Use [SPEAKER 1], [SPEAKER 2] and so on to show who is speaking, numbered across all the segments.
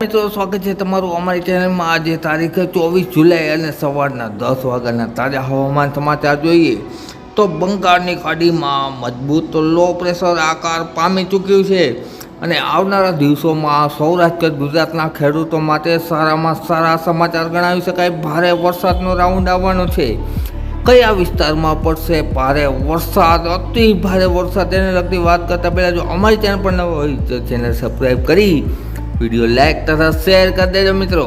[SPEAKER 1] મિત્રો સ્વાગત છે તમારું અમારી ચેનલમાં। આજે તારીખ 24 જુલાઈ અને સવારના 10 વાગ્યાના તાજા હવામાન સમાચાર જોઈએ તો બંગાળની ખાડીમાં મજબૂત લો પ્રેશર આકાર પામી ચૂક્યું છે અને આવનારા દિવસોમાં સૌરાષ્ટ્ર ગુજરાતના ખેડૂતો માટે સારામાં સારા સમાચાર ગણાવી શકાય। ભારે વરસાદનો રાઉન્ડ આવવાનો છે। કયા વિસ્તારમાં પડશે ભારે વરસાદ, અતિ ભારે વરસાદ, તેને લગતી વાત કરતાં પહેલાં જો અમારી ચેનલ પર નવો હોય તો ચેનલ સબસ્ક્રાઈબ કરી વિડીયો લાઇક તથા શેર કરી દેજો મિત્રો।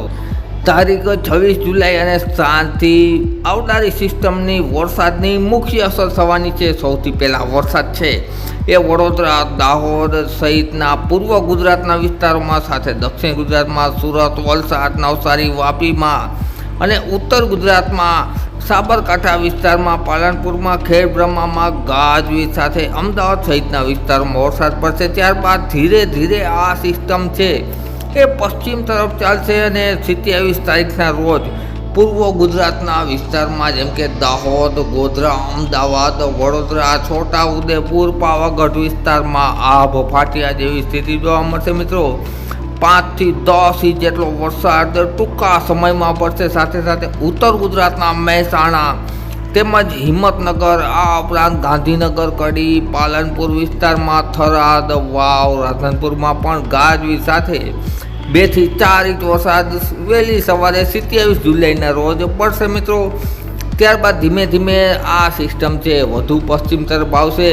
[SPEAKER 1] તારીખ 26 જુલાઈ અને સાંજથી આવનારી સિસ્ટમની વરસાદની મુખ્ય અસર થવાની છે। સૌથી પહેલાં વરસાદ છે એ વડોદરા, દાહોદ સહિતના પૂર્વ ગુજરાતના વિસ્તારોમાં, સાથે દક્ષિણ ગુજરાતમાં સુરત, વલસાડ, નવસારી, વાપીમાં અને ઉત્તર ગુજરાતમાં સાબરકાંઠા વિસ્તારમાં, પાલનપુરમાં, ખેડબ્રહ્મામાં ગાજવીજ સાથે અમદાવાદ સહિતના વિસ્તારોમાં વરસાદ પડશે। ત્યારબાદ ધીરે ધીરે આ સિસ્ટમ છે એ પશ્ચિમ તરફ ચાલશે અને 27 તારીખના રોજ પૂર્વ ગુજરાતના વિસ્તારમાં જેમ કે દાહોદ, ગોધરા, અમદાવાદ, વડોદરા, છોટા ઉદેપુર, પાવાગઢ વિસ્તારમાં આભ ફાટ્યા જેવી સ્થિતિ જોવા મળશે મિત્રો। 5 થી 10 ઇંચ જેટલો વરસાદ ટૂંકા સમયમાં પડશે। સાથે સાથે ઉત્તર ગુજરાતના મહેસાણા તેમજ હિંમતનગર, આ ઉપરાંત ગાંધીનગર, કડી, પાલનપુર વિસ્તારમાં, થરાદ, વાવ, રાધનપુરમાં પણ ગાજવીજ સાથે 2 થી 4 ઇંચ વરસાદ વહેલી સવારે 27 જુલાઈના રોજ પડશે મિત્રો। ત્યારબાદ ધીમે ધીમે આ સિસ્ટમ છે વધુ પશ્ચિમ તરફ આવશે।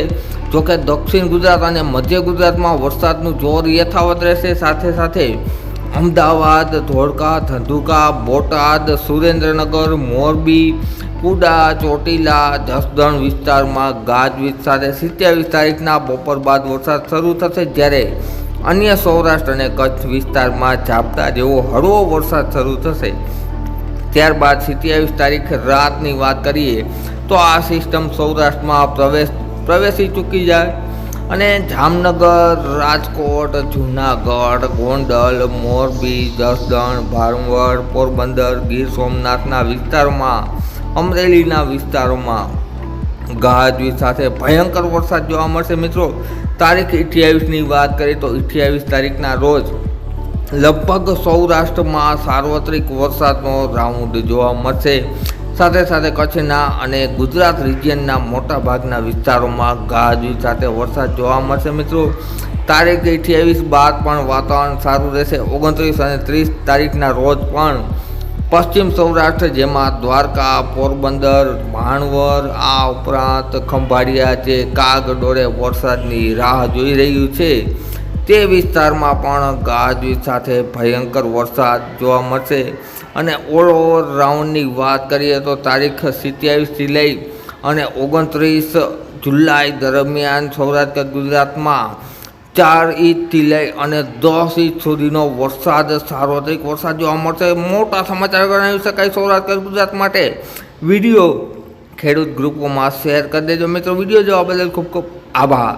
[SPEAKER 1] જોકે દક્ષિણ ગુજરાત અને મધ્ય ગુજરાતમાં વરસાદનું જોર યથાવત રહેશે। સાથે સાથે અમદાવાદ, ધોળકા, ધંધુકા, બોટાદ, સુરેન્દ્રનગર, મોરબી, કુડા, ચોટીલા, જસદણ વિસ્તારમાં ગાજવીજ સાથે 27 તારીખના બપોર બાદ વરસાદ શરૂ થશે, જ્યારે અન્ય સૌરાષ્ટ્ર અને કચ્છ વિસ્તારમાં ઝાપટા જેવો હળવો વરસાદ શરૂ થશે। ત્યારબાદ 27 તારીખ રાતની વાત કરીએ તો આ સિસ્ટમ સૌરાષ્ટ્રમાં પ્રવેશી ચૂકી જાય અને જામનગર, રાજકોટ, જૂનાગઢ, ગોંડલ, મોરબી, જસદણ, ભાવનગર, પોરબંદર, ગીર સોમનાથના વિસ્તારોમાં, અમરેલીના વિસ્તારોમાં ગાજવીજ સાથે ભયંકર વરસાદ જોવા મળશે મિત્રો। તારીખ 28ની વાત કરીએ તો 28 તારીખના રોજ લગભગ સૌરાષ્ટ્રમાં સાર્વત્રિક વરસાદનો રાઉન્ડ જોવા મળશે। સાથે સાથે કચ્છના અને ગુજરાત રિજિયનના મોટાભાગના વિસ્તારોમાં ગાજવીજ સાથે વરસાદ જોવા મળશે મિત્રો। તારીખ 28 બાદ પણ વાતાવરણ સારું રહેશે। 29 અને 30 તારીખના રોજ પણ પશ્ચિમ સૌરાષ્ટ્ર જેમાં દ્વારકા, પોરબંદર, ભાણવર, આ ઉપરાંત ખંભાળિયા જે કાગડોળે વરસાદની રાહ જોઈ રહ્યું છે તે વિસ્તારમાં પણ ગાજવીજ સાથે ભયંકર વરસાદ જોવા મળશે। અને ઓલ ઓવર રાઉન્ડની વાત કરીએ તો તારીખ 27થી લઈ અને 29 જુલાઈ દરમિયાન સૌરાષ્ટ્ર ગુજરાતમાં 4 ઇંચથી લઈ અને 10 ઇંચ સુધીનો વરસાદ, સાર્વત્રિક વરસાદ જોવા મળશે। મોટા સમાચાર ગણાવી શકાય સૌરાષ્ટ્ર ગુજરાત માટે। વિડીયો ખેડૂત ગ્રુપોમાં શેર કરી દેજો મિત્રો। વિડીયો જોવા બદલ ખૂબ ખૂબ આભાર।